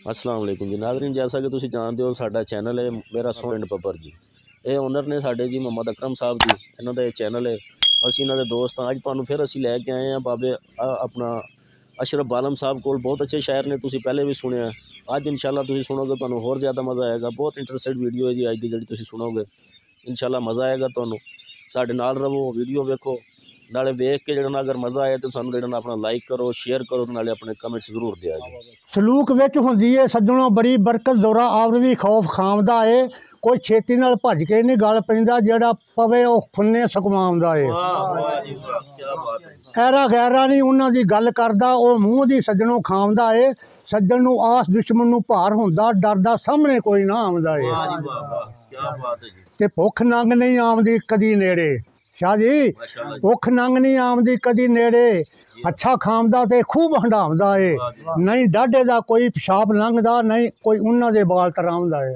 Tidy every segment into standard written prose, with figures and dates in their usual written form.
अस्सलाम वालेकुम जी नाज़रीन, जैसा कि तुसीं जानते हो साडा चैनल है मेरा सोन एंड पब्बर जी। ये ओनर ने साडे जी मोहम्मद अकरम साहब जी, इन्हों का चैनल है। असीं इन्हों के दोस्त हाँ। अज तुहानूं फिर असीं लैके आए हैं बाबे अपना अशरफ आलम साहब कोल। बहुत अच्छे शायर ने, तुसीं पहले भी सुने। अज इंशाअल्लाह तुसीं सुनोगे तुहानूं होर ज़्यादा मज़ा आएगा। बहुत इंटरस्टिड वीडियो है जी अज दी, जिहड़ी तुसीं सुनोगे इंशाअल्लाह मज़ा आएगा तुहानूं। साडे नाल रवो, वीडियो वेखो, नाले वेख के जड़ा अगर मज़ा आए तो सानूं जड़ा अपना लाइक करो, शेयर करो, नाले अपने कमेंट्स जरूर दिया जी। सलूक विच हुंदी है सज्जणों बड़ी बरकत, दौरा आवरदी खौफ खामदा है। कोई छेती नाल भज के नहीं गल पैंदा, जेड़ा पवे ओ फुन्ने सकमामदा है। ऐरा गैरा नहीं उन्हां दी गल करदा, ओ मूँह दी सज्जणों खामदा है। सज्जण नूं आस दुश्मन नूं भार हुंदा, डरदा सामने कोई ना आमदा है। ते भुख नंग नहीं आमदी कदी नेड़े। शाह जी भुख नंग नहीं आमदी कदी नेड़े, अच्छा खामदा ते खूब हंडामदा है। नहीं डाढे दा कोई पिशाब लंघदा, नहीं कोई उन्हां दे बाल तरामदा है।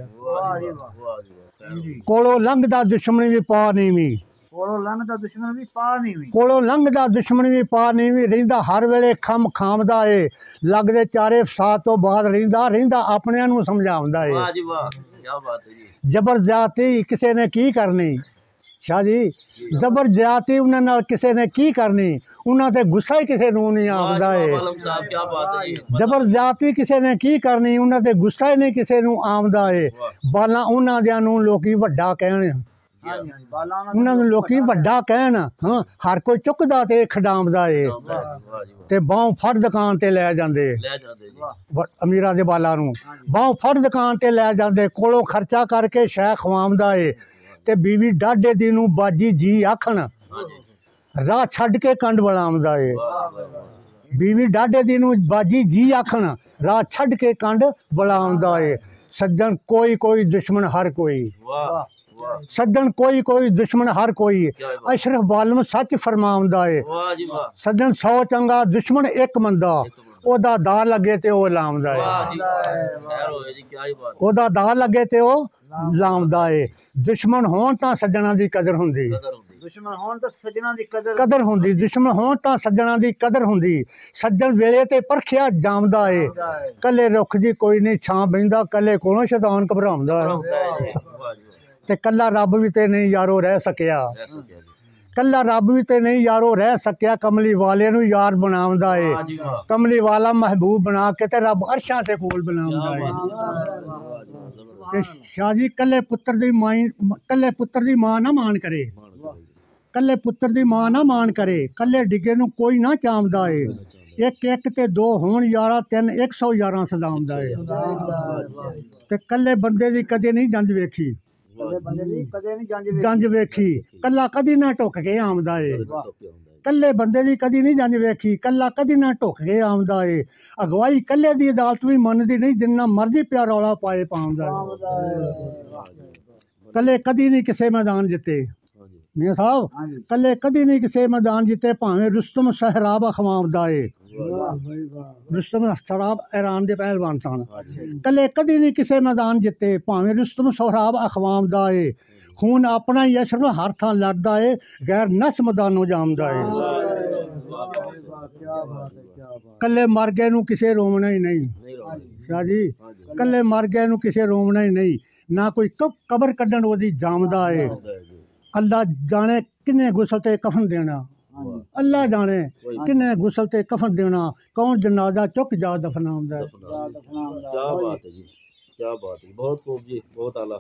कोलों लंघदा दुश्मन भी पा नीवी, कोलों लंघदा दुश्मन भी पा नीवी, कोलों लंघदा दुश्मन भी पा नीवी। रहिंदा हर वेले खम खामदा है, लगदे चारे फसाद तो बाद रहिंदा अपनिआं नूं समझाउंदा है। जबर ज्यादती किसे ने की करनी, शाह जी जबर ज्यादती उन्हां नाल किसे ने की करनी, उन्हां ते गुस्सा ही किसे नूं नहीं आमदा है। जबर ज्यादती किसे ने की करनी, उन्हां ते गुस्सा ही नहीं किसे नूं आमदा है। बालां उन्हां दियां नूं लोकी वड्डा कहण, उन्हां नूं लोकी वड्डा कहण, हाँ हर कोई चुकदा ते खडामदा है। ते बाहों फड़ दुकान ते लै जांदे, अमीरां दे बालां नूं बाहों फड़ दुकान ते लै जांदे। कोलों खर्चा करके शै खवामदा है, ते बीवी डाढे दी नूं बाजी जी आखण, राह छड्ड के कंड वलामदा है। बीवी डाढे दी नूं बाजी जी आखण, राह छड्ड के कंड वलामदा है। सज्जन कोई कोई दुश्मन हर कोई, सज्जन कोई कोई दुश्मन हर कोई, अशरफ आलम सच फरमाउंदा है। सज्जन 100 चंगा दुश्मन एक मंदा, ओदा दा लगे ते ओ लामदा है। ओदा दा लगे ते ओ लामदा है। दुश्मन होण तां सज्जणां दी कदर हुंदी, दुश्मन होण तां सज्जणां दी कदर हुंदी, दुश्मन होण तां सज्जणां दी कदर हुंदी। सज्जन वेले ते परखिया जामदा है, कल्ले रुख दी कोई नहीं छां बहिंदा, कल्ले कोलों शैतान घबराउंदा है। ते कल्ला रब भी ते नहीं यारो रह सकिया, कल्ला रब भी ते नहीं यारो रह सकिया, कमली वाले नूं यार बनाउंदा है। कमली वाला महबूब बना के ते रब अरशां ते कोल बनाउंदा है। शाह जी कल्ले पुत्र दी मां ना मान करे, कल्ले पुत्र दी मां ना मान करे, कल्ले डिगे नूं कोई ना चामदा है। एक एक ते दो होण यारा, 3 111 सदाउंदा है। ते कल्ले बंदे दी कदे नहीं जंज वेखी, जंज वेखी कल्ला कदी ना ढुक के आमदा है। कल्ले बंदे दी कदी नहीं जंज वेखी, कल्ला कदी ना ढुक के आमदा है। अगवाई कल्ले दी अदालत भी मनदी नहीं, जिन्ना मर्जी प्या रौला पाए पाउंदा है। कल्ले कदी नहीं किसे मैदान जिते, मियां साहब कल्ले कदी नहीं किसे मैदान जिते, भावें रुस्तम सहराब अखवामदा है। रुस्तम सहराब ईरान दे पहलवान सन। कल्ले कदी नहीं किसे मैदान जिते, भावें रुस्तम सहराब अखवामदा है। खून अपना ही अशरफ हर थां लड़दा है, गैर नस मैदानों जामदा है। कल्ले मर गए नूं किसे रोमना ही नहीं, शाह जी कल्ले मर गए नूं किसे रोमना ही नहीं, ना कोई कबर कड्ढण ओदी जामदा है। अल्लाह जाने किन्ने गुसल ते कफन देना, अल्लाह जाने किन्ने गुसल ते कफन देना, कौन जनाजा चुक जा दफनाउंदा है। क्या बात है जी, क्या बात है, बहुत खूब जी, बहुत आला।